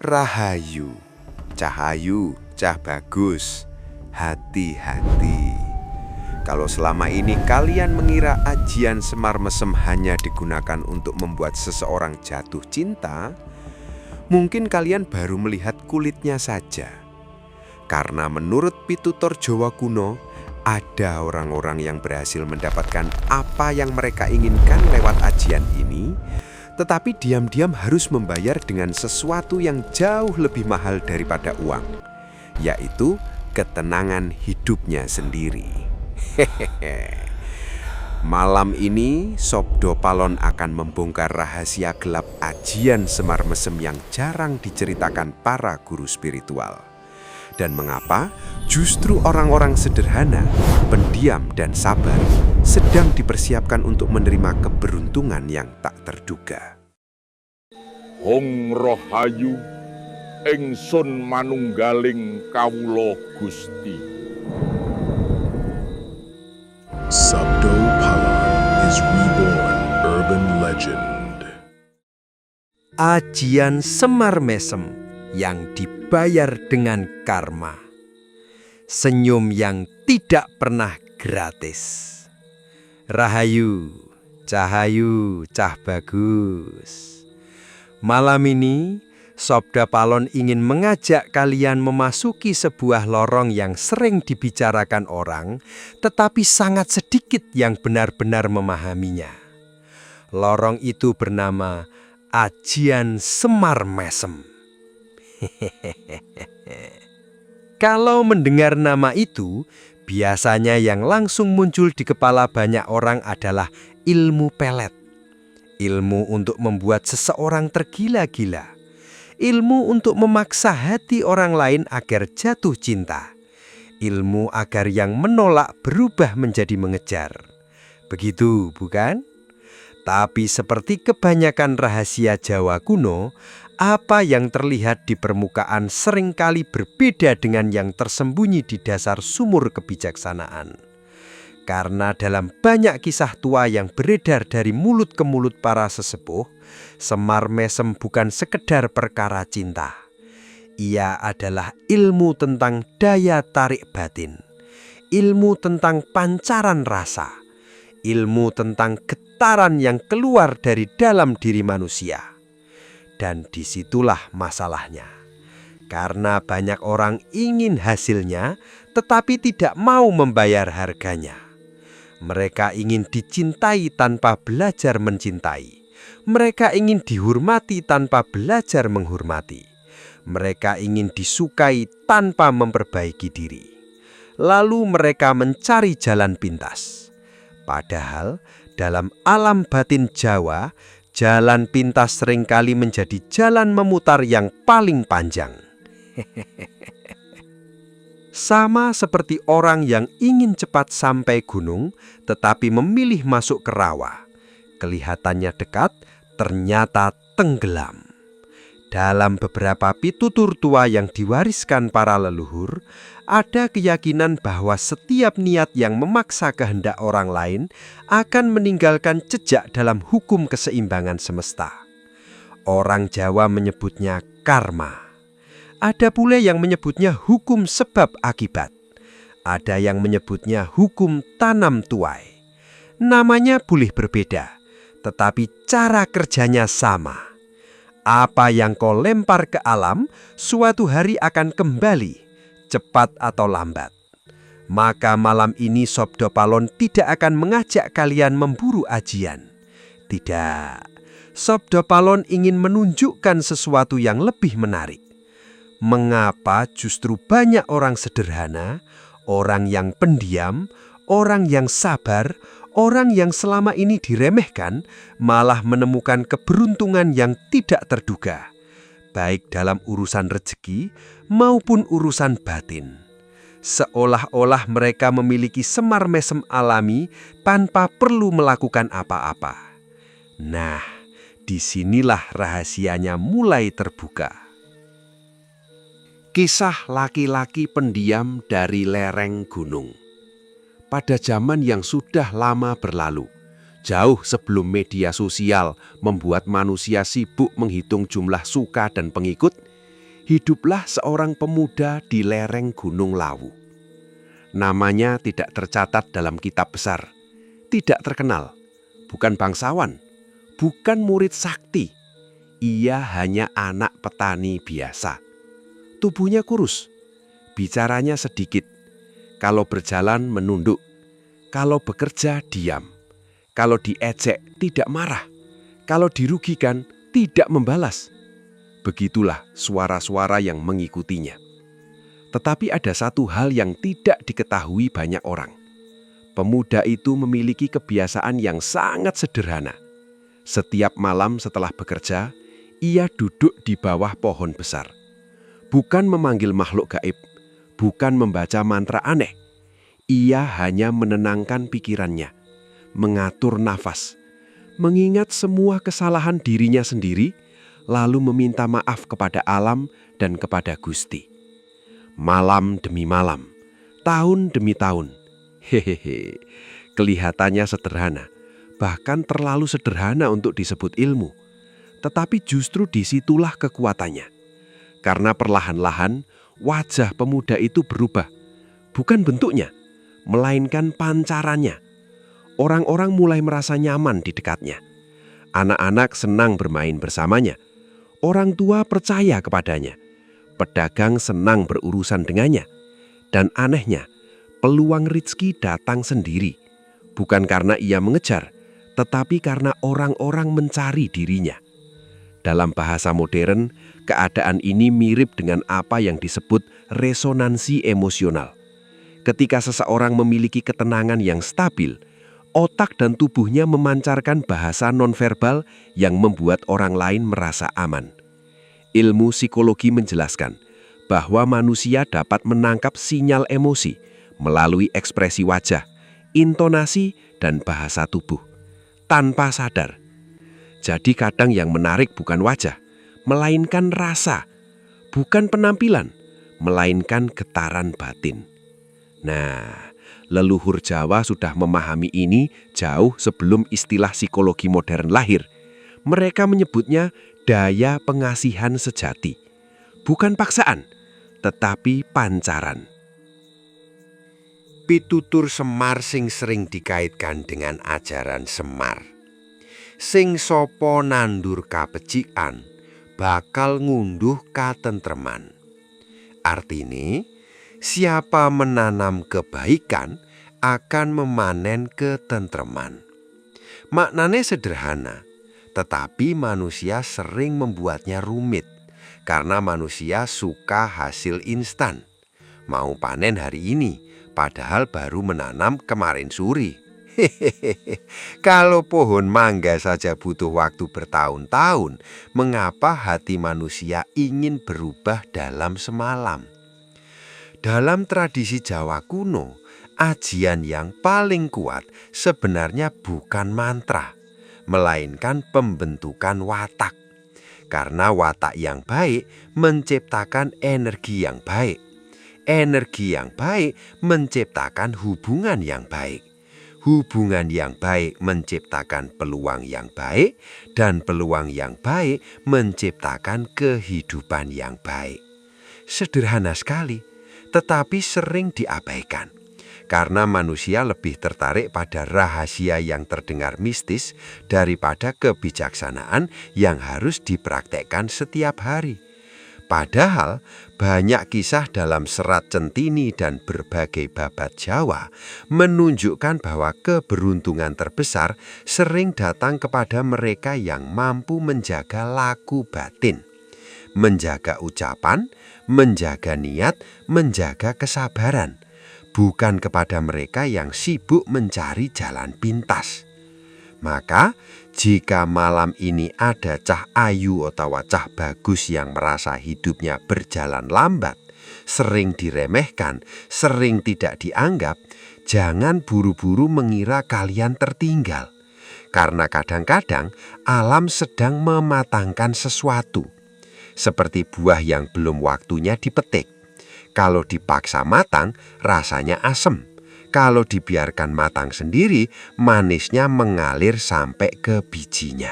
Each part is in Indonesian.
Rahayu, cahayu, cah bagus, hati-hati. Kalau selama ini kalian mengira ajian Semar Mesem hanya digunakan untuk membuat seseorang jatuh cinta, mungkin kalian baru melihat kulitnya saja. Karena menurut pitutur Jawa kuno, ada orang-orang yang berhasil mendapatkan apa yang mereka inginkan lewat ajian ini, tetapi diam-diam harus membayar dengan sesuatu yang jauh lebih mahal daripada uang, yaitu ketenangan hidupnya sendiri. Malam ini Sabda Palon akan membongkar rahasia gelap ajian Semar Mesem yang jarang diceritakan para guru spiritual. Dan mengapa justru orang-orang sederhana, pendiam dan sabar sedang dipersiapkan untuk menerima keberuntungan yang tak terduga. Hong Rohayu, ingsun manunggaling kawula Gusti. Sabda Palon is reborn urban legend. Ajian Semar Mesem yang dibayar dengan karma. Senyum yang tidak pernah gratis. Rahayu, cahayu, cah bagus. Malam ini, Sabda Palon ingin mengajak kalian memasuki sebuah lorong yang sering dibicarakan orang, tetapi sangat sedikit yang benar-benar memahaminya. Lorong itu bernama Ajian Semar Mesem. Kalau mendengar nama itu, biasanya yang langsung muncul di kepala banyak orang adalah ilmu pelet. Ilmu untuk membuat seseorang tergila-gila. Ilmu untuk memaksa hati orang lain agar jatuh cinta. Ilmu agar yang menolak berubah menjadi mengejar. Begitu, bukan? Tapi seperti kebanyakan rahasia Jawa kuno, apa yang terlihat di permukaan seringkali berbeda dengan yang tersembunyi di dasar sumur kebijaksanaan. Karena dalam banyak kisah tua yang beredar dari mulut ke mulut para sesepuh, Semar Mesem bukan sekedar perkara cinta. Ia adalah ilmu tentang daya tarik batin, ilmu tentang pancaran rasa, ilmu tentang getaran yang keluar dari dalam diri manusia. Dan disitulah masalahnya. Karena banyak orang ingin hasilnya, tetapi tidak mau membayar harganya. Mereka ingin dicintai tanpa belajar mencintai. Mereka ingin dihormati tanpa belajar menghormati. Mereka ingin disukai tanpa memperbaiki diri. Lalu mereka mencari jalan pintas. Padahal dalam alam batin Jawa, jalan pintas seringkali menjadi jalan memutar yang paling panjang. Sama seperti orang yang ingin cepat sampai gunung, tetapi memilih masuk ke rawa. Kelihatannya dekat, ternyata tenggelam. Dalam beberapa pitutur tua yang diwariskan para leluhur, ada keyakinan bahwa setiap niat yang memaksa kehendak orang lain akan meninggalkan jejak dalam hukum keseimbangan semesta. Orang Jawa menyebutnya karma. Ada pula yang menyebutnya hukum sebab akibat. Ada yang menyebutnya hukum tanam tuai. Namanya boleh berbeda, tetapi cara kerjanya sama. Apa yang kau lempar ke alam, suatu hari akan kembali, cepat atau lambat. Maka malam ini Sabda Palon tidak akan mengajak kalian memburu ajian. Tidak, Sabda Palon ingin menunjukkan sesuatu yang lebih menarik. Mengapa justru banyak orang sederhana, orang yang pendiam, orang yang sabar, orang yang selama ini diremehkan, malah menemukan keberuntungan yang tidak terduga, baik dalam urusan rezeki maupun urusan batin. Seolah-olah mereka memiliki Semar Mesem alami tanpa perlu melakukan apa-apa. Nah, disinilah rahasianya mulai terbuka. Kisah laki-laki pendiam dari lereng gunung. Pada zaman yang sudah lama berlalu, jauh sebelum media sosial membuat manusia sibuk menghitung jumlah suka dan pengikut, hiduplah seorang pemuda di lereng Gunung Lawu. Namanya tidak tercatat dalam kitab besar, tidak terkenal, bukan bangsawan, bukan murid sakti. Ia hanya anak petani biasa. Tubuhnya kurus, bicaranya sedikit. Kalau berjalan menunduk, kalau bekerja diam. Kalau diejek tidak marah, kalau dirugikan tidak membalas. Begitulah suara-suara yang mengikutinya. Tetapi ada satu hal yang tidak diketahui banyak orang. Pemuda itu memiliki kebiasaan yang sangat sederhana. Setiap malam setelah bekerja, ia duduk di bawah pohon besar. Bukan memanggil makhluk gaib, bukan membaca mantra aneh. Ia hanya menenangkan pikirannya, mengatur nafas, mengingat semua kesalahan dirinya sendiri, lalu meminta maaf kepada alam dan kepada Gusti. Malam demi malam, tahun demi tahun. Hehehe, kelihatannya sederhana, bahkan terlalu sederhana untuk disebut ilmu. Tetapi justru disitulah kekuatannya. Karena perlahan-lahan wajah pemuda itu berubah. Bukan bentuknya, melainkan pancarannya. Orang-orang mulai merasa nyaman di dekatnya. Anak-anak senang bermain bersamanya. Orang tua percaya kepadanya. Pedagang senang berurusan dengannya. Dan anehnya, peluang rezeki datang sendiri. Bukan karena ia mengejar, tetapi karena orang-orang mencari dirinya. Dalam bahasa modern, keadaan ini mirip dengan apa yang disebut resonansi emosional. Ketika seseorang memiliki ketenangan yang stabil, otak dan tubuhnya memancarkan bahasa nonverbal yang membuat orang lain merasa aman. Ilmu psikologi menjelaskan bahwa manusia dapat menangkap sinyal emosi melalui ekspresi wajah, intonasi, dan bahasa tubuh, tanpa sadar. Jadi kadang yang menarik bukan wajah, melainkan rasa, bukan penampilan, melainkan getaran batin. Nah, leluhur Jawa sudah memahami ini jauh sebelum istilah psikologi modern lahir. Mereka menyebutnya daya pengasihan sejati. Bukan paksaan, tetapi pancaran. Pitutur Semar sing sering dikaitkan dengan ajaran Semar. Sing sopo nandur kabecikan, bakal ngunduh katentreman. Artine, siapa menanam kebaikan akan memanen ketentreman. Maknanya sederhana, tetapi manusia sering membuatnya rumit karena manusia suka hasil instan. Mau panen hari ini, padahal baru menanam kemarin sore. Kalau pohon mangga saja butuh waktu bertahun-tahun, mengapa hati manusia ingin berubah dalam semalam? Dalam tradisi Jawa kuno, ajian yang paling kuat sebenarnya bukan mantra, melainkan pembentukan watak. Karena watak yang baik menciptakan energi yang baik. Energi yang baik menciptakan hubungan yang baik. Hubungan yang baik menciptakan peluang yang baik, dan peluang yang baik menciptakan kehidupan yang baik. Sederhana sekali, tetapi sering diabaikan. Karena manusia lebih tertarik pada rahasia yang terdengar mistis daripada kebijaksanaan yang harus dipraktekkan setiap hari. Padahal banyak kisah dalam serat Centini dan berbagai babat Jawa menunjukkan bahwa keberuntungan terbesar sering datang kepada mereka yang mampu menjaga laku batin, menjaga ucapan, menjaga niat, menjaga kesabaran. Bukan kepada mereka yang sibuk mencari jalan pintas. Maka, jika malam ini ada cah ayu atau cah bagus yang merasa hidupnya berjalan lambat, sering diremehkan, sering tidak dianggap, jangan buru-buru mengira kalian tertinggal. Karena kadang-kadang alam sedang mematangkan sesuatu. Seperti buah yang belum waktunya dipetik. Kalau dipaksa matang, rasanya asem. Kalau dibiarkan matang sendiri, manisnya mengalir sampai ke bijinya.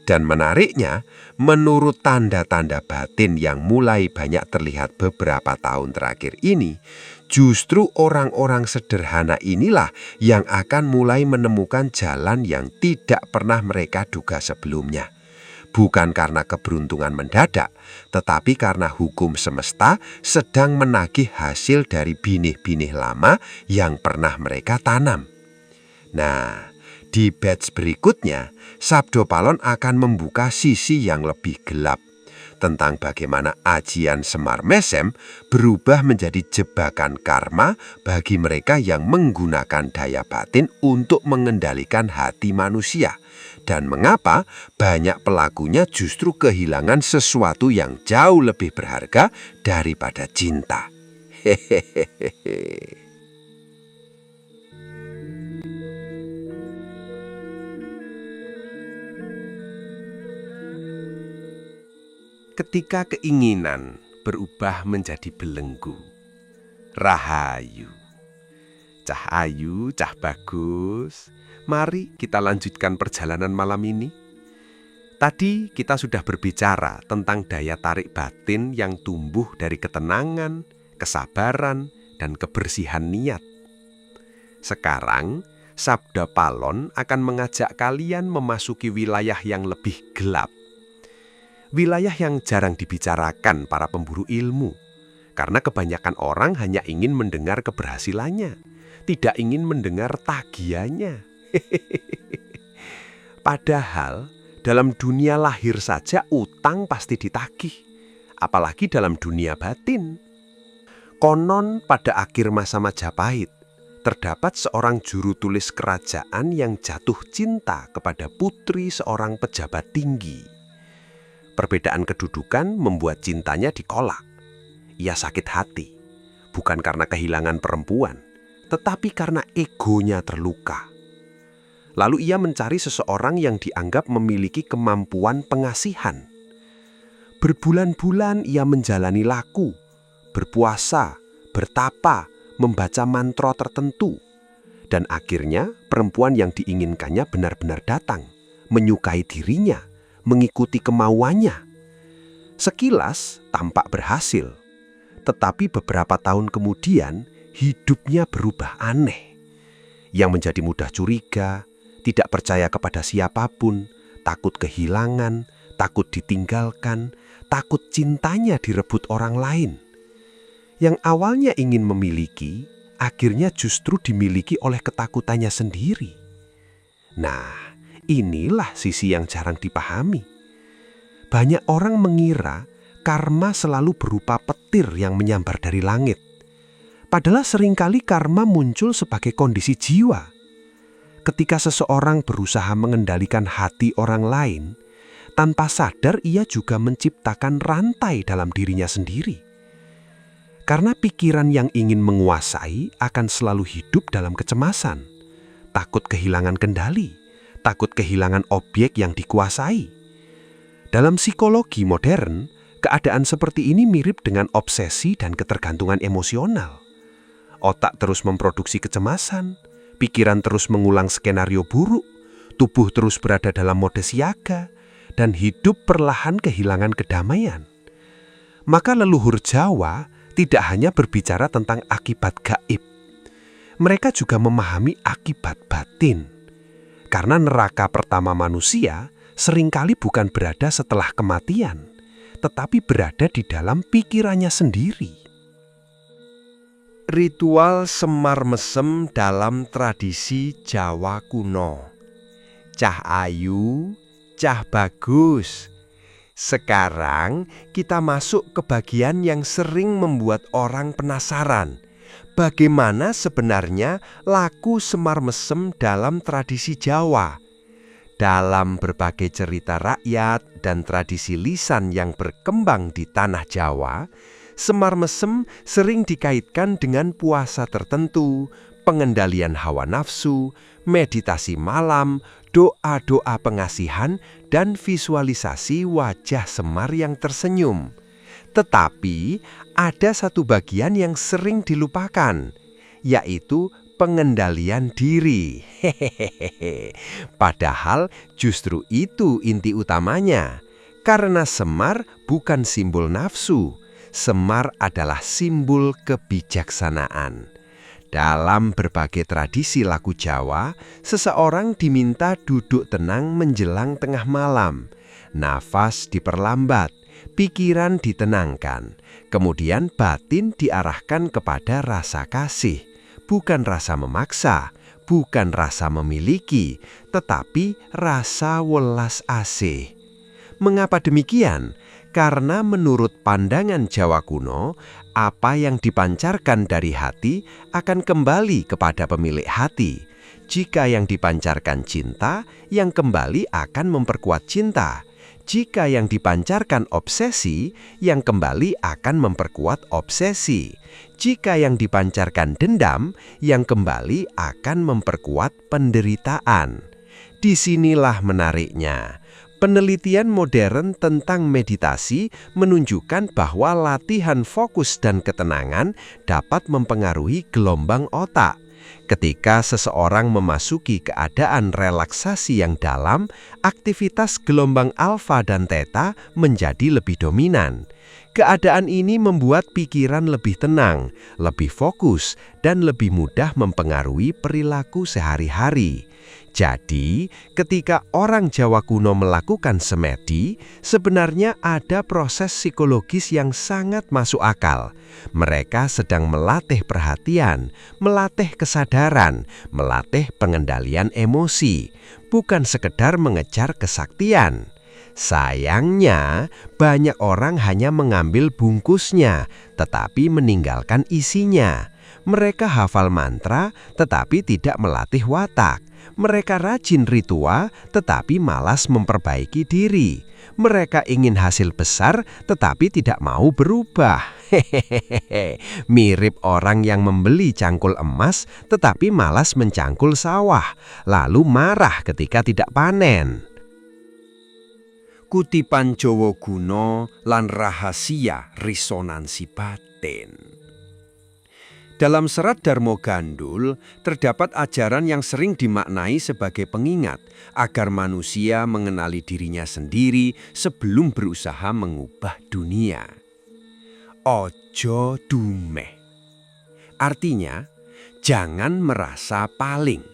Dan menariknya, menurut tanda-tanda batin yang mulai banyak terlihat beberapa tahun terakhir ini, justru orang-orang sederhana inilah yang akan mulai menemukan jalan yang tidak pernah mereka duga sebelumnya. Bukan karena keberuntungan mendadak, tetapi karena hukum semesta sedang menagih hasil dari binih-binih lama yang pernah mereka tanam. Nah, di batch berikutnya, Sabdo Palon akan membuka sisi yang lebih gelap tentang bagaimana ajian Semar Mesem berubah menjadi jebakan karma bagi mereka yang menggunakan daya batin untuk mengendalikan hati manusia, dan mengapa banyak pelakunya justru kehilangan sesuatu yang jauh lebih berharga daripada cinta. Hehehe. Ketika keinginan berubah menjadi belenggu. Rahayu. Cah ayu, cah bagus. Mari kita lanjutkan perjalanan malam ini. Tadi kita sudah berbicara tentang daya tarik batin yang tumbuh dari ketenangan, kesabaran, dan kebersihan niat. Sekarang, Sabda Palon akan mengajak kalian memasuki wilayah yang lebih gelap. Wilayah yang jarang dibicarakan para pemburu ilmu, karena kebanyakan orang hanya ingin mendengar keberhasilannya, tidak ingin mendengar tagihannya. Padahal dalam dunia lahir saja utang pasti ditagih, apalagi dalam dunia batin. Konon pada akhir masa Majapahit, terdapat seorang juru tulis kerajaan yang jatuh cinta kepada putri seorang pejabat tinggi. Perbedaan kedudukan membuat cintanya ditolak. Ia sakit hati, bukan karena kehilangan perempuan, tetapi karena egonya terluka. Lalu ia mencari seseorang yang dianggap memiliki kemampuan pengasihan. Berbulan-bulan ia menjalani laku, berpuasa, bertapa, membaca mantra tertentu. Dan akhirnya perempuan yang diinginkannya benar-benar datang, menyukai dirinya, mengikuti kemauannya. Sekilas tampak berhasil, tetapi beberapa tahun kemudian hidupnya berubah aneh. Yang menjadi mudah curiga, tidak percaya kepada siapapun, takut kehilangan, takut ditinggalkan, takut cintanya direbut orang lain. Yang awalnya ingin memiliki, akhirnya justru dimiliki oleh ketakutannya sendiri. Nah, inilah sisi yang jarang dipahami. Banyak orang mengira karma selalu berupa petir yang menyambar dari langit. Padahal seringkali karma muncul sebagai kondisi jiwa. Ketika seseorang berusaha mengendalikan hati orang lain, tanpa sadar ia juga menciptakan rantai dalam dirinya sendiri. Karena pikiran yang ingin menguasai akan selalu hidup dalam kecemasan, takut kehilangan kendali, takut kehilangan objek yang dikuasai. Dalam psikologi modern, keadaan seperti ini mirip dengan obsesi dan ketergantungan emosional. Otak terus memproduksi kecemasan, pikiran terus mengulang skenario buruk, tubuh terus berada dalam mode siaga, dan hidup perlahan kehilangan kedamaian. Maka leluhur Jawa tidak hanya berbicara tentang akibat gaib. Mereka juga memahami akibat batin. Karena neraka pertama manusia seringkali bukan berada setelah kematian, tetapi berada di dalam pikirannya sendiri. Ritual Semar Mesem dalam tradisi Jawa kuno. Cah ayu, cah bagus. Sekarang kita masuk ke bagian yang sering membuat orang penasaran. Bagaimana sebenarnya laku Semar Mesem dalam tradisi Jawa? Dalam berbagai cerita rakyat dan tradisi lisan yang berkembang di tanah Jawa, Semar Mesem sering dikaitkan dengan puasa tertentu, pengendalian hawa nafsu, meditasi malam, doa-doa pengasihan, dan visualisasi wajah Semar yang tersenyum. Tetapi ada satu bagian yang sering dilupakan, yaitu pengendalian diri. Hehehe. Padahal justru itu inti utamanya. Karena semar bukan simbol nafsu. Semar adalah simbol kebijaksanaan. Dalam berbagai tradisi laku Jawa, seseorang diminta duduk tenang menjelang tengah malam. Nafas diperlambat, pikiran ditenangkan, kemudian batin diarahkan kepada rasa kasih. Bukan rasa memaksa, bukan rasa memiliki, tetapi rasa welas asih. Mengapa demikian? Karena menurut pandangan Jawa kuno, apa yang dipancarkan dari hati akan kembali kepada pemilik hati. Jika yang dipancarkan cinta, yang kembali akan memperkuat cinta. Jika yang dipancarkan obsesi, yang kembali akan memperkuat obsesi. Jika yang dipancarkan dendam, yang kembali akan memperkuat penderitaan. Disinilah menariknya. Penelitian modern tentang meditasi menunjukkan bahwa latihan fokus dan ketenangan dapat mempengaruhi gelombang otak. Ketika seseorang memasuki keadaan relaksasi yang dalam, aktivitas gelombang alfa dan theta menjadi lebih dominan. Keadaan ini membuat pikiran lebih tenang, lebih fokus, dan lebih mudah mempengaruhi perilaku sehari-hari. Jadi, ketika orang Jawa kuno melakukan semedi, sebenarnya ada proses psikologis yang sangat masuk akal. Mereka sedang melatih perhatian, melatih kesadaran, melatih pengendalian emosi, bukan sekedar mengejar kesaktian. Sayangnya, banyak orang hanya mengambil bungkusnya, tetapi meninggalkan isinya. Mereka hafal mantra, tetapi tidak melatih watak. Mereka rajin ritual, tetapi malas memperbaiki diri. Mereka ingin hasil besar, tetapi tidak mau berubah. Hehehe, mirip orang yang membeli cangkul emas, tetapi malas mencangkul sawah, lalu marah ketika tidak panen. Kutipan Jawa kuno lan rahasia resonansi batin. Dalam serat Darmo Gandul, terdapat ajaran yang sering dimaknai sebagai pengingat agar manusia mengenali dirinya sendiri sebelum berusaha mengubah dunia. Ojo dumeh. Artinya, jangan merasa paling.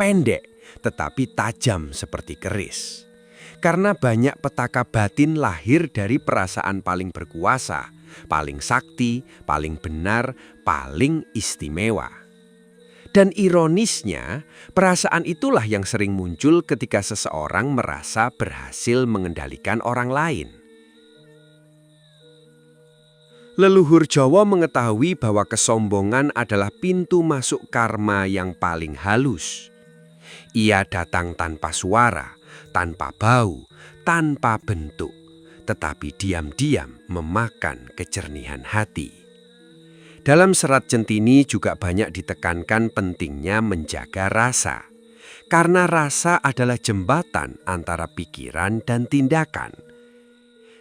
Pendek, tetapi tajam seperti keris. Karena banyak petaka batin lahir dari perasaan paling berkuasa, paling sakti, paling benar, paling istimewa. Dan ironisnya, perasaan itulah yang sering muncul ketika seseorang merasa berhasil mengendalikan orang lain. Leluhur Jawa mengetahui bahwa kesombongan adalah pintu masuk karma yang paling halus. Ia datang tanpa suara, tanpa bau, tanpa bentuk, tetapi diam-diam memakan kejernihan hati. Dalam serat Centini juga banyak ditekankan pentingnya menjaga rasa, karena rasa adalah jembatan antara pikiran dan tindakan.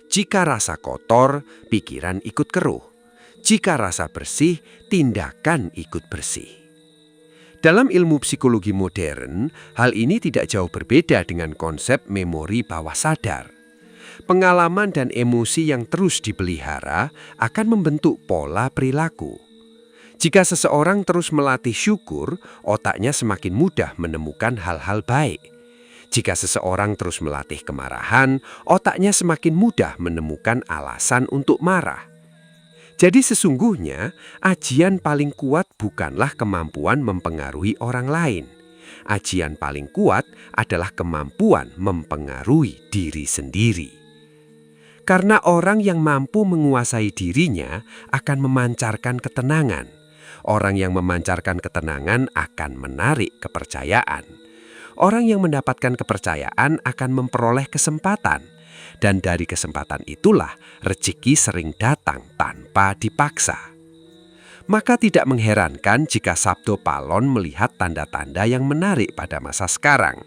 Jika rasa kotor, pikiran ikut keruh. Jika rasa bersih, tindakan ikut bersih. Dalam ilmu psikologi modern, hal ini tidak jauh berbeda dengan konsep memori bawah sadar. Pengalaman dan emosi yang terus dipelihara akan membentuk pola perilaku. Jika seseorang terus melatih syukur, otaknya semakin mudah menemukan hal-hal baik. Jika seseorang terus melatih kemarahan, otaknya semakin mudah menemukan alasan untuk marah. Jadi sesungguhnya, ajian paling kuat bukanlah kemampuan mempengaruhi orang lain. Ajian paling kuat adalah kemampuan mempengaruhi diri sendiri. Karena orang yang mampu menguasai dirinya akan memancarkan ketenangan. Orang yang memancarkan ketenangan akan menarik kepercayaan. Orang yang mendapatkan kepercayaan akan memperoleh kesempatan. Dan dari kesempatan itulah rezeki sering datang tanpa dipaksa. Maka tidak mengherankan jika Sabdo Palon melihat tanda-tanda yang menarik pada masa sekarang.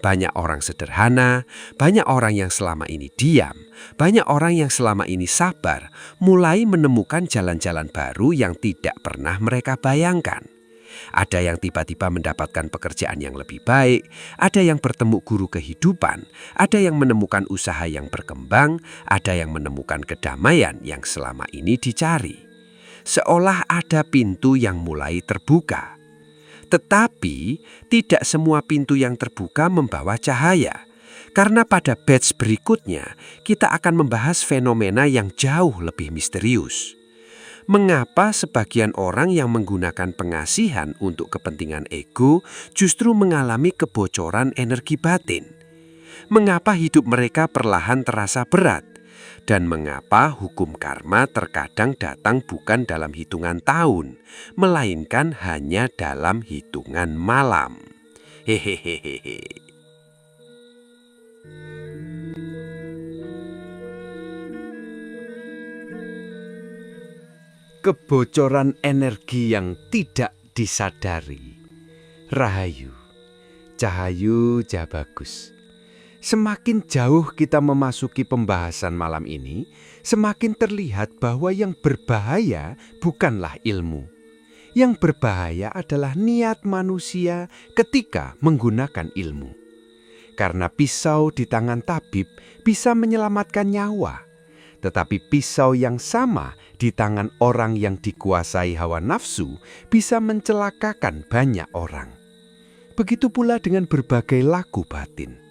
Banyak orang sederhana, banyak orang yang selama ini diam, banyak orang yang selama ini sabar, mulai menemukan jalan-jalan baru yang tidak pernah mereka bayangkan. Ada yang tiba-tiba mendapatkan pekerjaan yang lebih baik, ada yang bertemu guru kehidupan, ada yang menemukan usaha yang berkembang, ada yang menemukan kedamaian yang selama ini dicari. Seolah ada pintu yang mulai terbuka. Tetapi tidak semua pintu yang terbuka membawa cahaya. Karena pada batch berikutnya kita akan membahas fenomena yang jauh lebih misterius. Mengapa sebagian orang yang menggunakan pengasihan untuk kepentingan ego justru mengalami kebocoran energi batin? Mengapa hidup mereka perlahan terasa berat? Dan mengapa hukum karma terkadang datang bukan dalam hitungan tahun, melainkan hanya dalam hitungan malam? Hehehehe. Kebocoran energi yang tidak disadari. Rahayu, Cahayu Jabagus. Semakin jauh kita memasuki pembahasan malam ini, semakin terlihat bahwa yang berbahaya bukanlah ilmu. Yang berbahaya adalah niat manusia ketika menggunakan ilmu. Karena pisau di tangan tabib bisa menyelamatkan nyawa, tetapi pisau yang sama di tangan orang yang dikuasai hawa nafsu bisa mencelakakan banyak orang. Begitu pula dengan berbagai laku batin.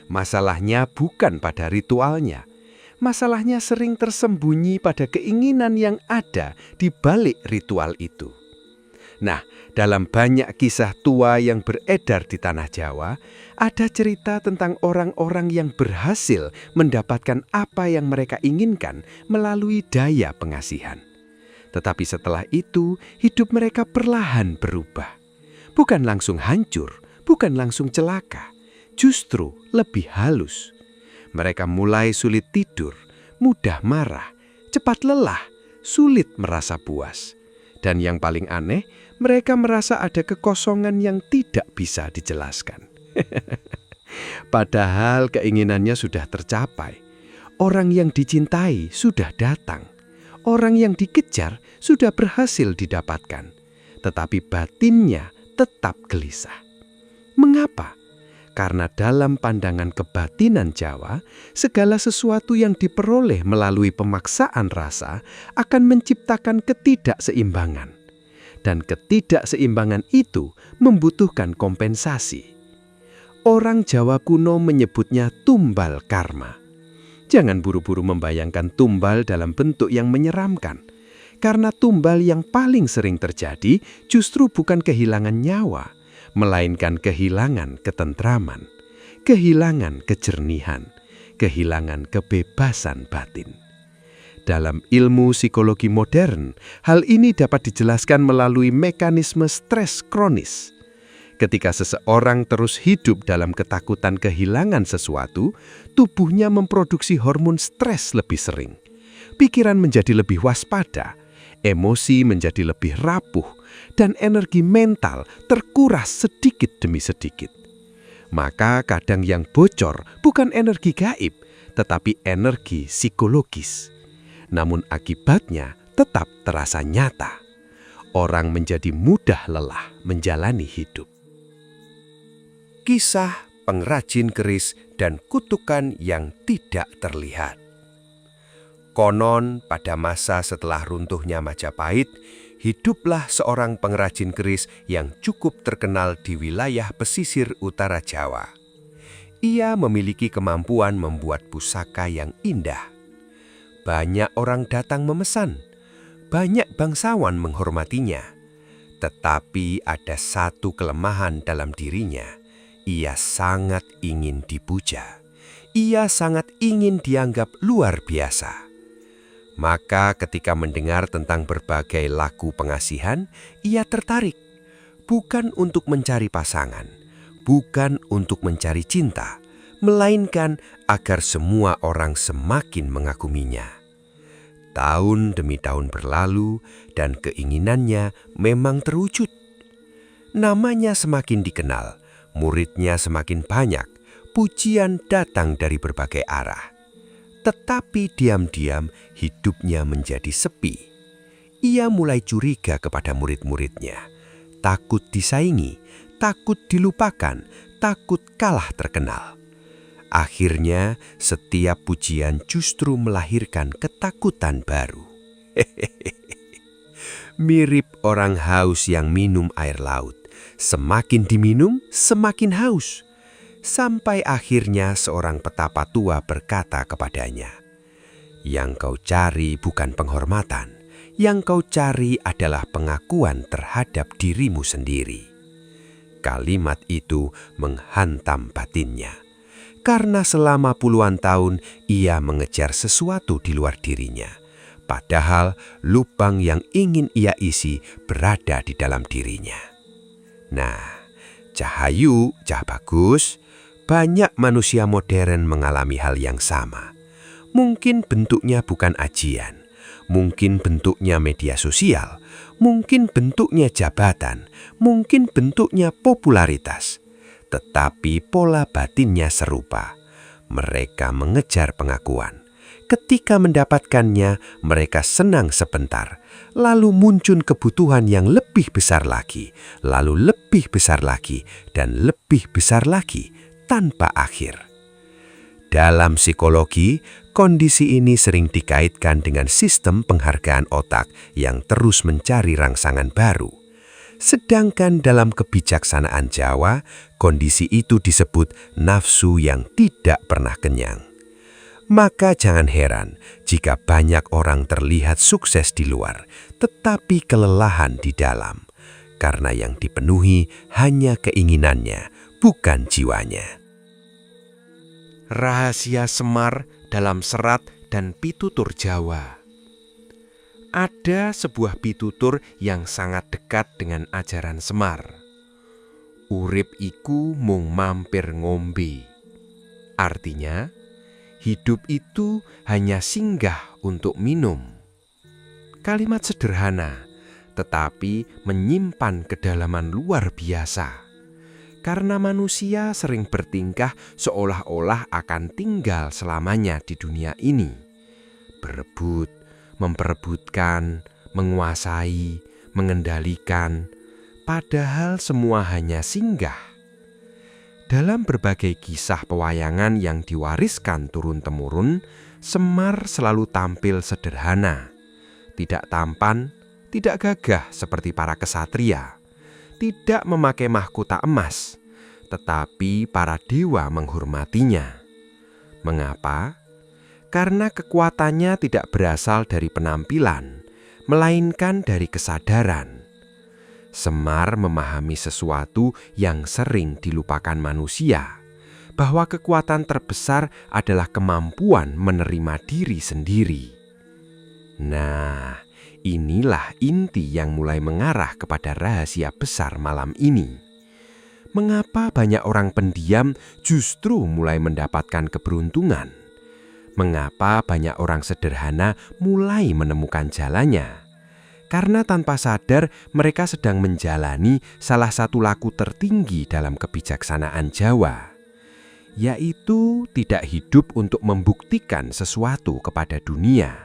Masalahnya bukan pada ritualnya. Masalahnya sering tersembunyi pada keinginan yang ada di balik ritual itu. Nah, dalam banyak kisah tua yang beredar di tanah Jawa, ada cerita tentang orang-orang yang berhasil mendapatkan apa yang mereka inginkan melalui daya pengasihan. Tetapi setelah itu, hidup mereka perlahan berubah. Bukan langsung hancur, bukan langsung celaka. Justru lebih halus. Mereka mulai sulit tidur, mudah marah, cepat lelah, sulit merasa puas. Dan yang paling aneh, mereka merasa ada kekosongan yang tidak bisa dijelaskan. Padahal keinginannya sudah tercapai. Orang yang dicintai sudah datang. Orang yang dikejar sudah berhasil didapatkan. Tetapi batinnya tetap gelisah. Mengapa? Karena dalam pandangan kebatinan Jawa, segala sesuatu yang diperoleh melalui pemaksaan rasa akan menciptakan ketidakseimbangan. Dan ketidakseimbangan itu membutuhkan kompensasi. Orang Jawa kuno menyebutnya tumbal karma. Jangan buru-buru membayangkan tumbal dalam bentuk yang menyeramkan. Karena tumbal yang paling sering terjadi justru bukan kehilangan nyawa, melainkan kehilangan ketentraman, kehilangan kejernihan, kehilangan kebebasan batin. Dalam ilmu psikologi modern, hal ini dapat dijelaskan melalui mekanisme stres kronis. Ketika seseorang terus hidup dalam ketakutan kehilangan sesuatu, tubuhnya memproduksi hormon stres lebih sering. Pikiran menjadi lebih waspada, emosi menjadi lebih rapuh, dan energi mental terkuras sedikit demi sedikit. Maka kadang yang bocor bukan energi gaib, tetapi energi psikologis. Namun akibatnya tetap terasa nyata. Orang menjadi mudah lelah menjalani hidup. Kisah pengrajin keris dan kutukan yang tidak terlihat. Konon pada masa setelah runtuhnya Majapahit, hiduplah seorang pengrajin keris yang cukup terkenal di wilayah pesisir utara Jawa. Ia memiliki kemampuan membuat pusaka yang indah. Banyak orang datang memesan, banyak bangsawan menghormatinya. Tetapi ada satu kelemahan dalam dirinya. Ia sangat ingin dipuja. Ia sangat ingin dianggap luar biasa. Maka ketika mendengar tentang berbagai laku pengasihan, ia tertarik. Bukan untuk mencari pasangan, bukan untuk mencari cinta, melainkan agar semua orang semakin mengaguminya. Tahun demi tahun berlalu dan keinginannya memang terwujud. Namanya semakin dikenal, muridnya semakin banyak, pujian datang dari berbagai arah. Tetapi diam-diam hidupnya menjadi sepi. Ia mulai curiga kepada murid-muridnya. takut disaingi, takut dilupakan, takut kalah terkenal. Akhirnya, setiap pujian justru melahirkan ketakutan baru. Mirip orang haus yang minum air laut. Semakin diminum, semakin haus. Sampai akhirnya seorang petapa tua berkata kepadanya, "Yang kau cari bukan penghormatan, yang kau cari adalah pengakuan terhadap dirimu sendiri." Kalimat itu menghantam batinnya, karena selama puluhan tahun ia mengejar sesuatu di luar dirinya. Padahal lubang yang ingin ia isi berada di dalam dirinya. Nah, Cahayu, Cah Bagus, banyak manusia modern mengalami hal yang sama. Mungkin bentuknya bukan ajian, mungkin bentuknya media sosial, mungkin bentuknya jabatan, mungkin bentuknya popularitas. Tetapi pola batinnya serupa. Mereka mengejar pengakuan. Ketika mendapatkannya, mereka senang sebentar, lalu muncul kebutuhan yang lebih besar lagi, lalu lebih besar lagi, dan lebih besar lagi, tanpa akhir. Dalam psikologi, kondisi ini sering dikaitkan dengan sistem penghargaan otak yang terus mencari rangsangan baru. Sedangkan dalam kebijaksanaan Jawa, kondisi itu disebut nafsu yang tidak pernah kenyang. Maka jangan heran jika banyak orang terlihat sukses di luar, tetapi kelelahan di dalam, karena yang dipenuhi hanya keinginannya, bukan jiwanya. Rahasia Semar dalam Serat dan Pitutur Jawa. Ada sebuah pitutur yang sangat dekat dengan ajaran Semar. Urip iku mung mampir ngombe. Artinya, hidup itu hanya singgah untuk minum. Kalimat sederhana, tetapi menyimpan kedalaman luar biasa. Karena manusia sering bertingkah seolah-olah akan tinggal selamanya di dunia ini. Berebut, memperebutkan, menguasai, mengendalikan, padahal semua hanya singgah. Dalam berbagai kisah pewayangan yang diwariskan turun-temurun, Semar selalu tampil sederhana, tidak tampan, tidak gagah seperti para kesatria, tidak memakai mahkota emas, tetapi para dewa menghormatinya. Mengapa? Karena kekuatannya tidak berasal dari penampilan, melainkan dari kesadaran. Semar memahami sesuatu yang sering dilupakan manusia, bahwa kekuatan terbesar adalah kemampuan menerima diri sendiri. Nah, inilah inti yang mulai mengarah kepada rahasia besar malam ini. Mengapa banyak orang pendiam justru mulai mendapatkan keberuntungan? Mengapa banyak orang sederhana mulai menemukan jalannya? Karena tanpa sadar mereka sedang menjalani salah satu laku tertinggi dalam kebijaksanaan Jawa, yaitu tidak hidup untuk membuktikan sesuatu kepada dunia.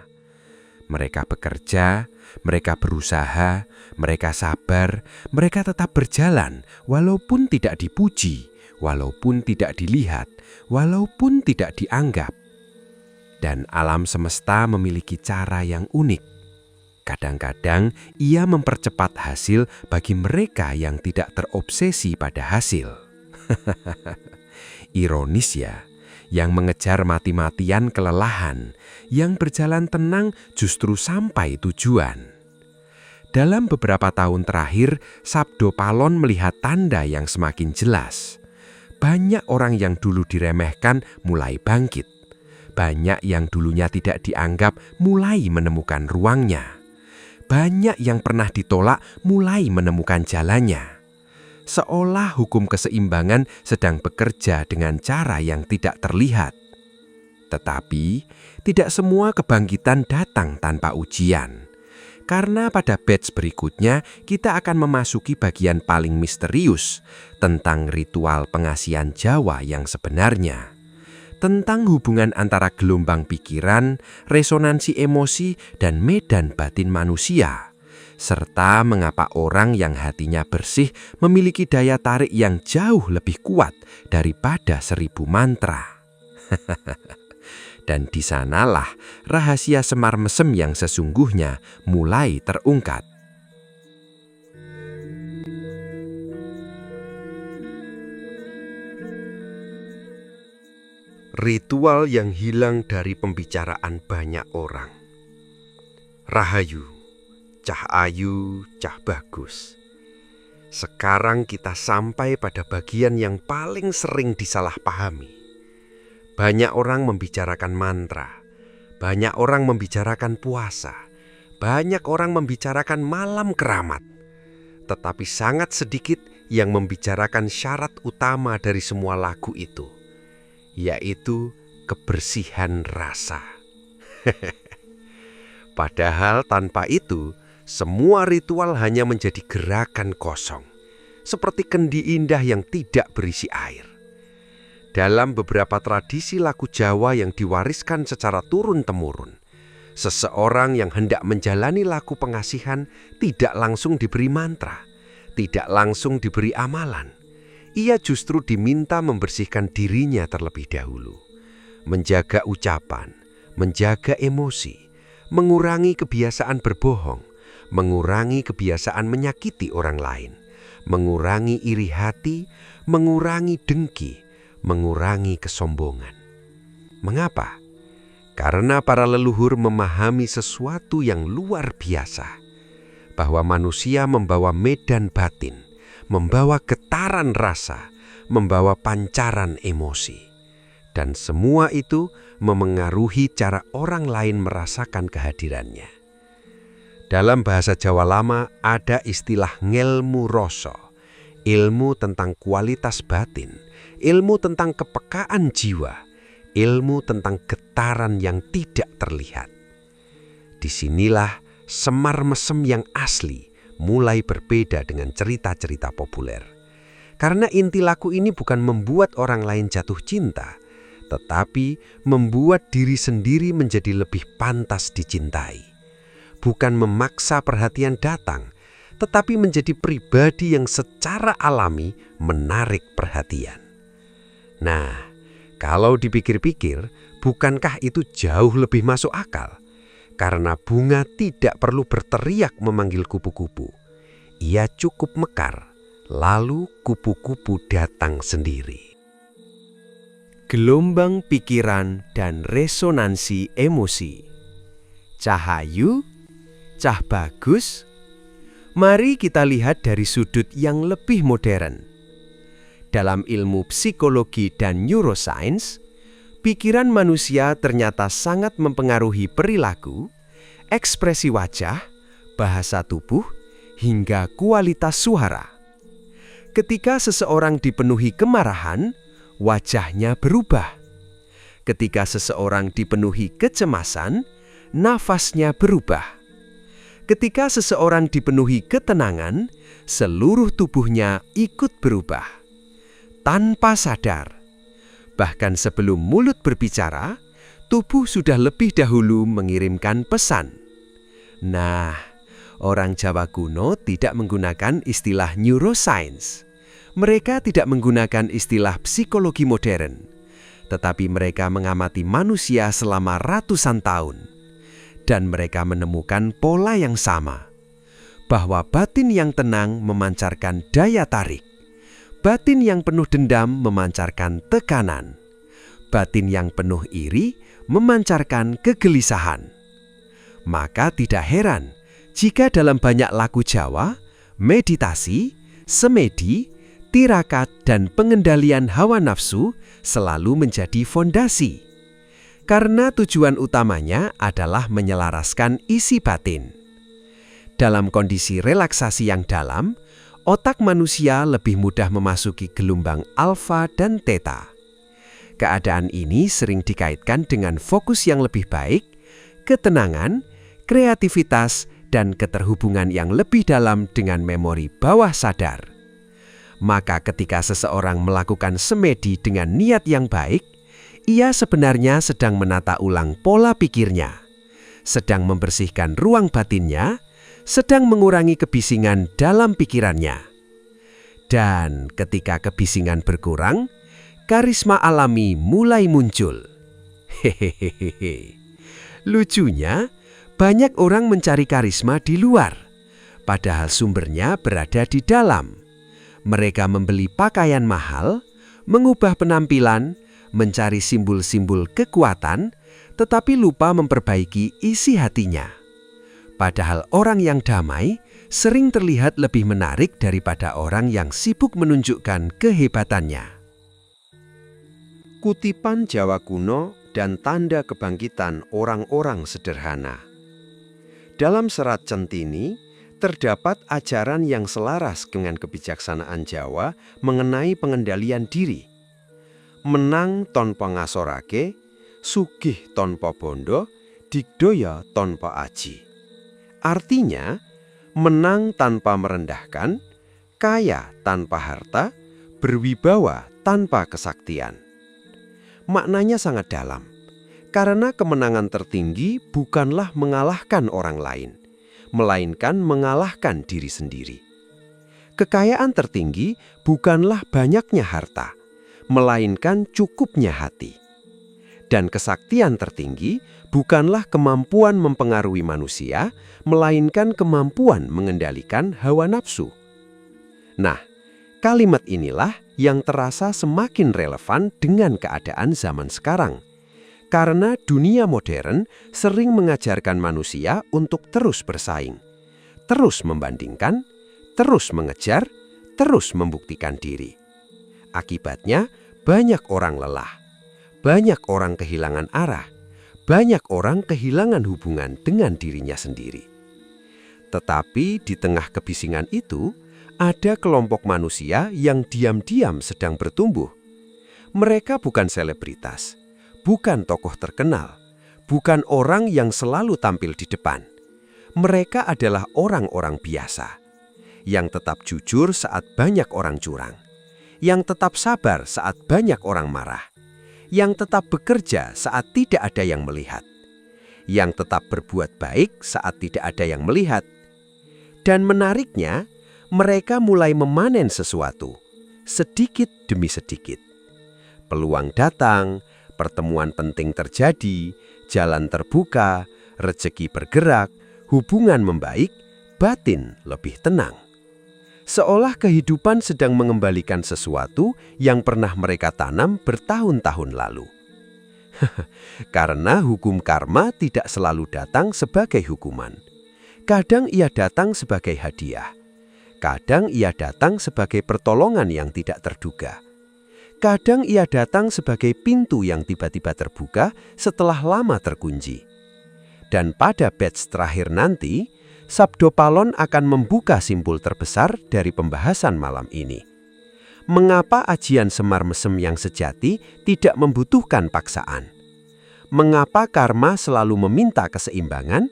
Mereka bekerja, mereka berusaha, mereka sabar, mereka tetap berjalan walaupun tidak dipuji, walaupun tidak dilihat, walaupun tidak dianggap. Dan alam semesta memiliki cara yang unik. Kadang-kadang ia mempercepat hasil bagi mereka yang tidak terobsesi pada hasil. Ironis ya, yang mengejar mati-matian kelelahan, yang berjalan tenang justru sampai tujuan. Dalam beberapa tahun terakhir, Sabdo Palon melihat tanda yang semakin jelas. Banyak orang yang dulu diremehkan mulai bangkit. Banyak yang dulunya tidak dianggap mulai menemukan ruangnya. Banyak yang pernah ditolak mulai menemukan jalannya. Seolah hukum keseimbangan sedang bekerja dengan cara yang tidak terlihat. Tetapi, tidak semua kebangkitan datang tanpa ujian. Karena pada batch berikutnya kita akan memasuki bagian paling misterius tentang ritual pengasihan Jawa yang sebenarnya. Tentang hubungan antara gelombang pikiran, resonansi emosi, dan medan batin manusia. serta mengapa orang yang hatinya bersih memiliki daya tarik yang jauh lebih kuat daripada 1000 mantra. Dan di sanalah rahasia Semar Mesem yang sesungguhnya mulai terungkap. Ritual yang hilang dari pembicaraan banyak orang. Rahayu, cah ayu, cah bagus. Sekarang kita sampai pada bagian yang paling sering disalahpahami. Banyak orang membicarakan mantra, banyak orang membicarakan puasa, banyak orang membicarakan malam keramat. Tetapi sangat sedikit yang membicarakan syarat utama dari semua lagu itu, yaitu kebersihan rasa. Padahal tanpa itu, semua ritual hanya menjadi gerakan kosong, seperti kendi indah yang tidak berisi air. Dalam beberapa tradisi lagu Jawa yang diwariskan secara turun-temurun, seseorang yang hendak menjalani laku pengasihan tidak langsung diberi mantra, tidak langsung diberi amalan. Ia justru diminta membersihkan dirinya terlebih dahulu, menjaga ucapan, menjaga emosi, mengurangi kebiasaan berbohong, mengurangi kebiasaan menyakiti orang lain, mengurangi iri hati, mengurangi dengki, mengurangi kesombongan. Mengapa? Karena para leluhur memahami sesuatu yang luar biasa, bahwa manusia membawa medan batin, membawa getaran rasa, membawa pancaran emosi. Dan semua itu memengaruhi cara orang lain merasakan kehadirannya. Dalam bahasa Jawa lama ada istilah ngelmu rasa, ilmu tentang kualitas batin, ilmu tentang kepekaan jiwa, ilmu tentang getaran yang tidak terlihat. Disinilah Semar Mesem yang asli mulai berbeda dengan cerita-cerita populer. Karena inti laku ini bukan membuat orang lain jatuh cinta, tetapi membuat diri sendiri menjadi lebih pantas dicintai. Bukan memaksa perhatian datang, tetapi menjadi pribadi yang secara alami menarik perhatian. Nah, kalau dipikir-pikir, bukankah itu jauh lebih masuk akal? Karena bunga tidak perlu berteriak memanggil kupu-kupu. Ia cukup mekar, lalu kupu-kupu datang sendiri. Gelombang pikiran dan resonansi emosi. Cahayu, cah bagus. Mari kita lihat dari sudut yang lebih modern. Dalam ilmu psikologi dan neuroscience, pikiran manusia ternyata sangat mempengaruhi perilaku, ekspresi wajah, bahasa tubuh, hingga kualitas suara. Ketika seseorang dipenuhi kemarahan, wajahnya berubah. Ketika seseorang dipenuhi kecemasan, nafasnya berubah. Ketika seseorang dipenuhi ketenangan, seluruh tubuhnya ikut berubah. Tanpa sadar, bahkan sebelum mulut berbicara, tubuh sudah lebih dahulu mengirimkan pesan. Nah, orang Jawa kuno tidak menggunakan istilah neuroscience. Mereka tidak menggunakan istilah psikologi modern, tetapi mereka mengamati manusia selama ratusan tahun. Dan mereka menemukan pola yang sama, bahwa batin yang tenang memancarkan daya tarik. Batin yang penuh dendam memancarkan tekanan. Batin yang penuh iri memancarkan kegelisahan. Maka tidak heran jika dalam banyak lagu Jawa, meditasi, semedi, tirakat, dan pengendalian hawa nafsu selalu menjadi fondasi. Karena tujuan utamanya adalah menyelaraskan isi batin. Dalam kondisi relaksasi yang dalam, otak manusia lebih mudah memasuki gelombang alfa dan theta. Keadaan ini sering dikaitkan dengan fokus yang lebih baik, ketenangan, kreativitas, dan keterhubungan yang lebih dalam dengan memori bawah sadar. Maka ketika seseorang melakukan semedi dengan niat yang baik, ia sebenarnya sedang menata ulang pola pikirnya, sedang membersihkan ruang batinnya, sedang mengurangi kebisingan dalam pikirannya. Dan ketika kebisingan berkurang, karisma alami mulai muncul. Hehehe. Lucunya, banyak orang mencari karisma di luar, padahal sumbernya berada di dalam. Mereka membeli pakaian mahal, mengubah penampilan, mencari simbol-simbol kekuatan, tetapi lupa memperbaiki isi hatinya. Padahal orang yang damai sering terlihat lebih menarik daripada orang yang sibuk menunjukkan kehebatannya. Kutipan Jawa kuno dan tanda kebangkitan orang-orang sederhana. Dalam serat Centini, terdapat ajaran yang selaras dengan kebijaksanaan Jawa mengenai pengendalian diri. Menang tanpa ngasorake, sugih tanpa bondo, digdaya tanpa aji. Artinya, menang tanpa merendahkan, kaya tanpa harta, berwibawa tanpa kesaktian. Maknanya sangat dalam, karena kemenangan tertinggi bukanlah mengalahkan orang lain, melainkan mengalahkan diri sendiri. Kekayaan tertinggi bukanlah banyaknya harta, melainkan cukupnya hati. Dan kesaktian tertinggi bukanlah kemampuan mempengaruhi manusia, melainkan kemampuan mengendalikan hawa nafsu. Nah, kalimat inilah yang terasa semakin relevan dengan keadaan zaman sekarang. Karena dunia modern sering mengajarkan manusia untuk terus bersaing, terus membandingkan, terus mengejar, terus membuktikan diri. Akibatnya, banyak orang lelah, banyak orang kehilangan arah, banyak orang kehilangan hubungan dengan dirinya sendiri. Tetapi di tengah kebisingan itu, ada kelompok manusia yang diam-diam sedang bertumbuh. Mereka bukan selebritas, bukan tokoh terkenal, bukan orang yang selalu tampil di depan. Mereka adalah orang-orang biasa, yang tetap jujur saat banyak orang curang, yang tetap sabar saat banyak orang marah, yang tetap bekerja saat tidak ada yang melihat, yang tetap berbuat baik saat tidak ada yang melihat. Dan menariknya, mereka mulai memanen sesuatu, sedikit demi sedikit. Peluang datang, pertemuan penting terjadi, jalan terbuka, rezeki bergerak, hubungan membaik, batin lebih tenang. Seolah kehidupan sedang mengembalikan sesuatu yang pernah mereka tanam bertahun-tahun lalu. Karena hukum karma tidak selalu datang sebagai hukuman. Kadang ia datang sebagai hadiah. Kadang ia datang sebagai pertolongan yang tidak terduga. Kadang ia datang sebagai pintu yang tiba-tiba terbuka setelah lama terkunci. Dan pada batch terakhir nanti, Sabdo Palon akan membuka simbol terbesar dari pembahasan malam ini. Mengapa ajian Semar Mesem yang sejati tidak membutuhkan paksaan? Mengapa karma selalu meminta keseimbangan?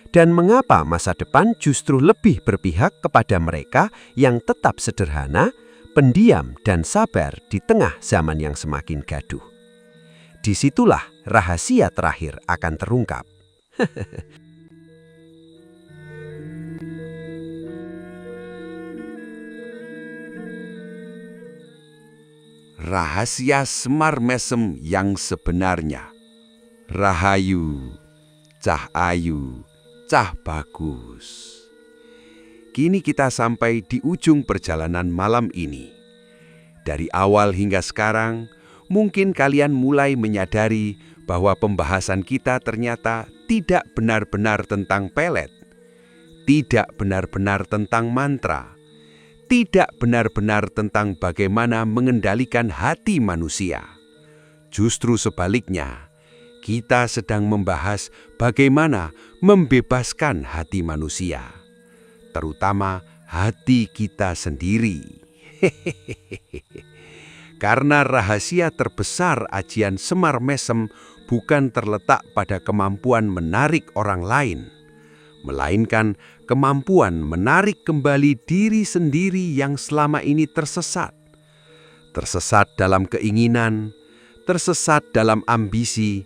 Dan mengapa masa depan justru lebih berpihak kepada mereka yang tetap sederhana, pendiam dan sabar di tengah zaman yang semakin gaduh? Disitulah rahasia terakhir akan terungkap. Rahasia Semar Mesem yang sebenarnya. Rahayu, cah ayu, cah bagus. Kini kita sampai di ujung perjalanan malam ini. Dari awal hingga sekarang, mungkin kalian mulai menyadari bahwa pembahasan kita ternyata tidak benar-benar tentang pelet, tidak benar-benar tentang mantra, tidak benar-benar tentang bagaimana mengendalikan hati manusia. Justru sebaliknya, kita sedang membahas bagaimana membebaskan hati manusia, terutama hati kita sendiri. Karena rahasia terbesar ajian Semar Mesem bukan terletak pada kemampuan menarik orang lain, melainkan kemampuan menarik kembali diri sendiri yang selama ini tersesat. Tersesat dalam keinginan, tersesat dalam ambisi,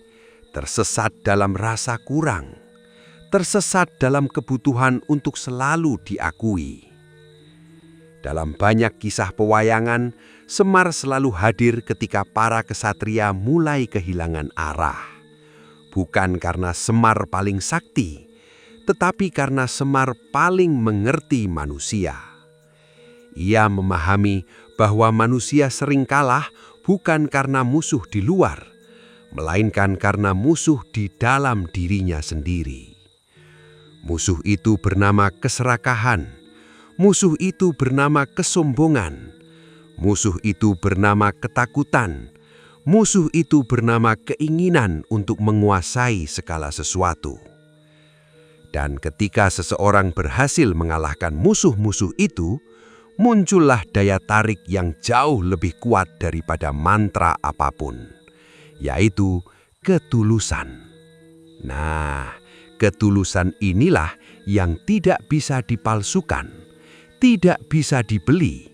tersesat dalam rasa kurang, tersesat dalam kebutuhan untuk selalu diakui. Dalam banyak kisah pewayangan, Semar selalu hadir ketika para kesatria mulai kehilangan arah. Bukan karena Semar paling sakti, tetapi karena Semar paling mengerti manusia. Ia memahami bahwa manusia sering kalah bukan karena musuh di luar, melainkan karena musuh di dalam dirinya sendiri. Musuh itu bernama keserakahan. Musuh itu bernama kesombongan. Musuh itu bernama ketakutan. Musuh itu bernama keinginan untuk menguasai segala sesuatu. Dan ketika seseorang berhasil mengalahkan musuh-musuh itu, muncullah daya tarik yang jauh lebih kuat daripada mantra apapun, yaitu ketulusan. Nah, ketulusan inilah yang tidak bisa dipalsukan, tidak bisa dibeli,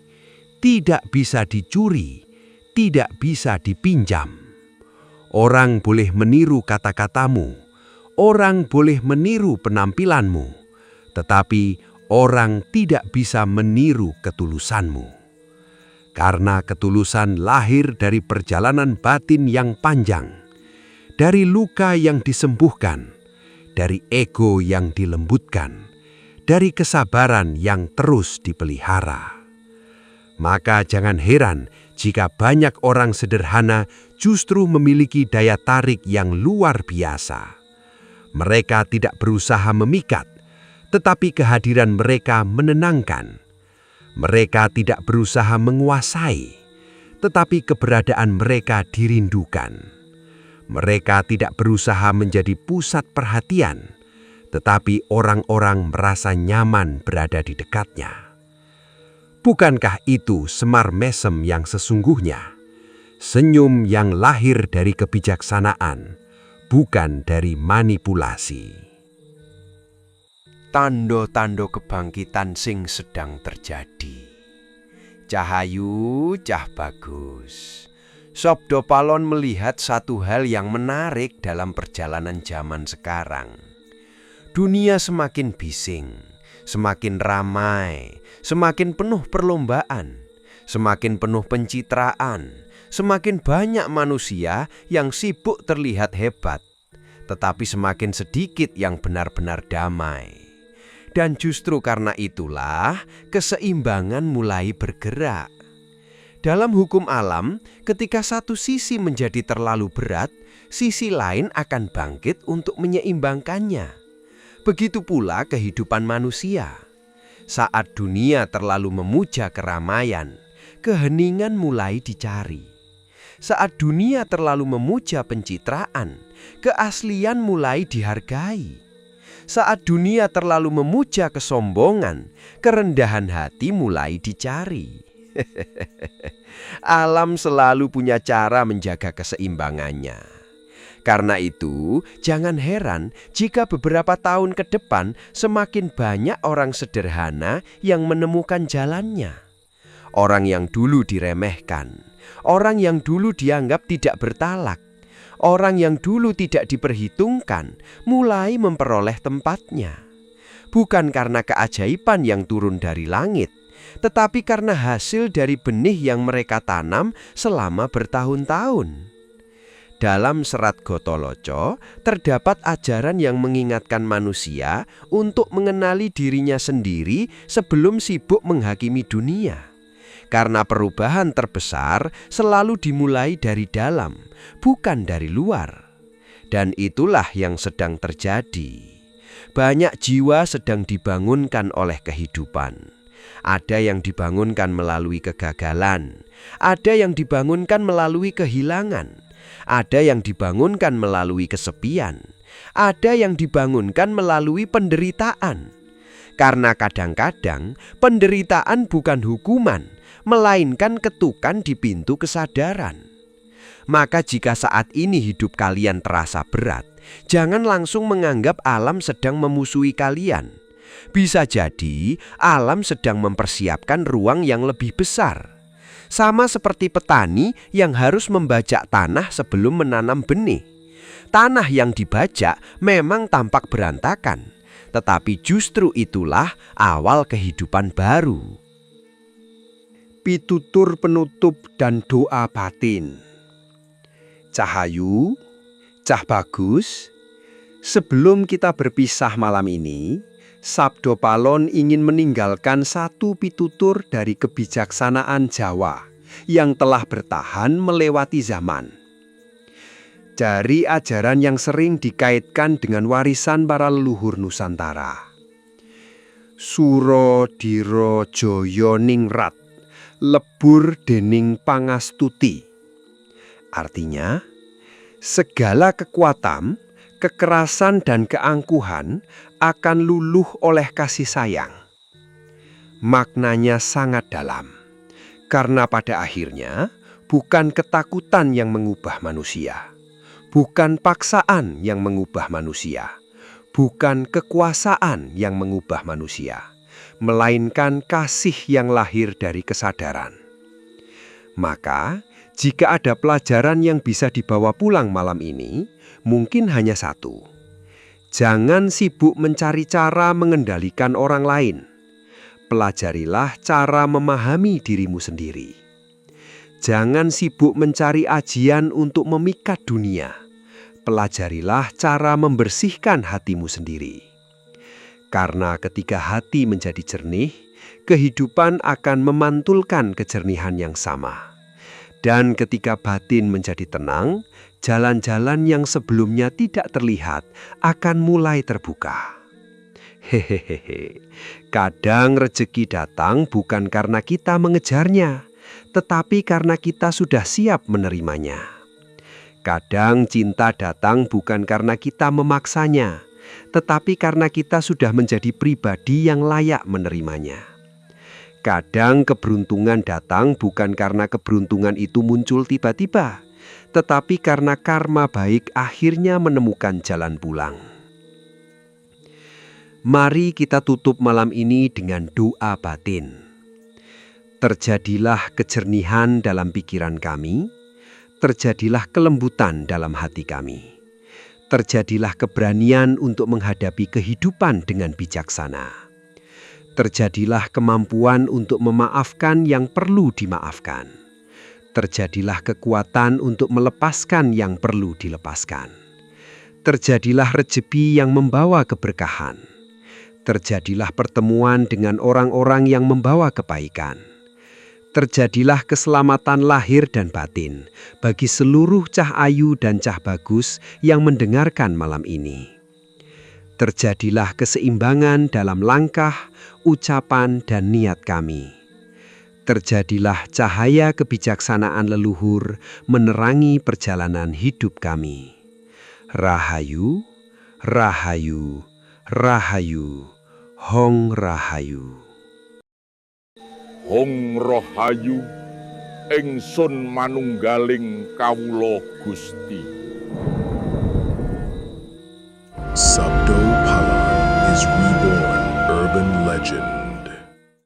tidak bisa dicuri, tidak bisa dipinjam. Orang boleh meniru kata-katamu, orang boleh meniru penampilanmu, tetapi orang tidak bisa meniru ketulusanmu. Karena ketulusan lahir dari perjalanan batin yang panjang, dari luka yang disembuhkan, dari ego yang dilembutkan, dari kesabaran yang terus dipelihara. Maka jangan heran jika banyak orang sederhana justru memiliki daya tarik yang luar biasa. Mereka tidak berusaha memikat, tetapi kehadiran mereka menenangkan. Mereka tidak berusaha menguasai, tetapi keberadaan mereka dirindukan. Mereka tidak berusaha menjadi pusat perhatian, tetapi orang-orang merasa nyaman berada di dekatnya. Bukankah itu Semar Mesem yang sesungguhnya? Senyum yang lahir dari kebijaksanaan, bukan dari manipulasi. Tanda-tanda kebangkitan sing sedang terjadi. Cahayu cah bagus. Sabda Palon melihat satu hal yang menarik dalam perjalanan zaman sekarang. Dunia semakin bising, semakin ramai, semakin penuh perlombaan, semakin penuh pencitraan, semakin banyak manusia yang sibuk terlihat hebat, tetapi semakin sedikit yang benar-benar damai. Dan justru karena itulah keseimbangan mulai bergerak. Dalam hukum alam, ketika satu sisi menjadi terlalu berat, sisi lain akan bangkit untuk menyeimbangkannya. Begitu pula kehidupan manusia. Saat dunia terlalu memuja keramaian, keheningan mulai dicari. Saat dunia terlalu memuja pencitraan, keaslian mulai dihargai. Saat dunia terlalu memuja kesombongan, kerendahan hati mulai dicari. Alam selalu punya cara menjaga keseimbangannya. Karena itu, jangan heran jika beberapa tahun ke depan semakin banyak orang sederhana yang menemukan jalannya. Orang yang dulu diremehkan, orang yang dulu dianggap tidak bertalak, orang yang dulu tidak diperhitungkan mulai memperoleh tempatnya. Bukan karena keajaiban yang turun dari langit, tetapi karena hasil dari benih yang mereka tanam selama bertahun-tahun. Dalam serat Gotoloco terdapat ajaran yang mengingatkan manusia untuk mengenali dirinya sendiri sebelum sibuk menghakimi dunia. Karena perubahan terbesar selalu dimulai dari dalam, bukan dari luar. Dan itulah yang sedang terjadi. Banyak jiwa sedang dibangunkan oleh kehidupan. Ada yang dibangunkan melalui kegagalan, ada yang dibangunkan melalui kehilangan. Ada yang dibangunkan melalui kesepian, ada yang dibangunkan melalui penderitaan. Karena kadang-kadang penderitaan bukan hukuman, melainkan ketukan di pintu kesadaran. Maka jika saat ini hidup kalian terasa berat, jangan langsung menganggap alam sedang memusuhi kalian. Bisa jadi alam sedang mempersiapkan ruang yang lebih besar. Sama seperti petani yang harus membajak tanah sebelum menanam benih. Tanah yang dibajak memang tampak berantakan, tetapi justru itulah awal kehidupan baru. Pitutur penutup dan doa batin. Cahayu, Cah Bagus, sebelum kita berpisah malam ini, Sabdo Palon ingin meninggalkan satu pitutur dari kebijaksanaan Jawa yang telah bertahan melewati zaman. Dari ajaran yang sering dikaitkan dengan warisan para leluhur Nusantara. Suro diro joyo ningrat, lebur dening pangastuti. Artinya, segala kekuatan, kekerasan dan keangkuhan akan luluh oleh kasih sayang. Maknanya sangat dalam, karena pada akhirnya bukan ketakutan yang mengubah manusia, bukan paksaan yang mengubah manusia, bukan kekuasaan yang mengubah manusia, melainkan kasih yang lahir dari kesadaran. Maka, jika ada pelajaran yang bisa dibawa pulang malam ini, mungkin hanya satu. Jangan sibuk mencari cara mengendalikan orang lain. Pelajarilah cara memahami dirimu sendiri. Jangan sibuk mencari ajian untuk memikat dunia. Pelajarilah cara membersihkan hatimu sendiri. Karena ketika hati menjadi jernih, kehidupan akan memantulkan kejernihan yang sama. Dan ketika batin menjadi tenang, jalan-jalan yang sebelumnya tidak terlihat akan mulai terbuka. Hehehe, kadang rezeki datang bukan karena kita mengejarnya, tetapi karena kita sudah siap menerimanya. Kadang cinta datang bukan karena kita memaksanya, tetapi karena kita sudah menjadi pribadi yang layak menerimanya. Kadang keberuntungan datang bukan karena keberuntungan itu muncul tiba-tiba, tetapi karena karma baik akhirnya menemukan jalan pulang. Mari kita tutup malam ini dengan doa batin. Terjadilah kejernihan dalam pikiran kami, terjadilah kelembutan dalam hati kami. Terjadilah keberanian untuk menghadapi kehidupan dengan bijaksana. Terjadilah kemampuan untuk memaafkan yang perlu dimaafkan. Terjadilah kekuatan untuk melepaskan yang perlu dilepaskan. Terjadilah rezeki yang membawa keberkahan. Terjadilah pertemuan dengan orang-orang yang membawa kebaikan. Terjadilah keselamatan lahir dan batin bagi seluruh Cah Ayu dan Cah Bagus yang mendengarkan malam ini. Terjadilah keseimbangan dalam langkah, ucapan, dan niat kami. Terjadilah cahaya kebijaksanaan leluhur menerangi perjalanan hidup kami. Rahayu, Rahayu, Rahayu, Hong Rahayu. Hong Rahayu, ingsun manunggaling kawula Gusti. Sabdo Palan is reborn urban legend.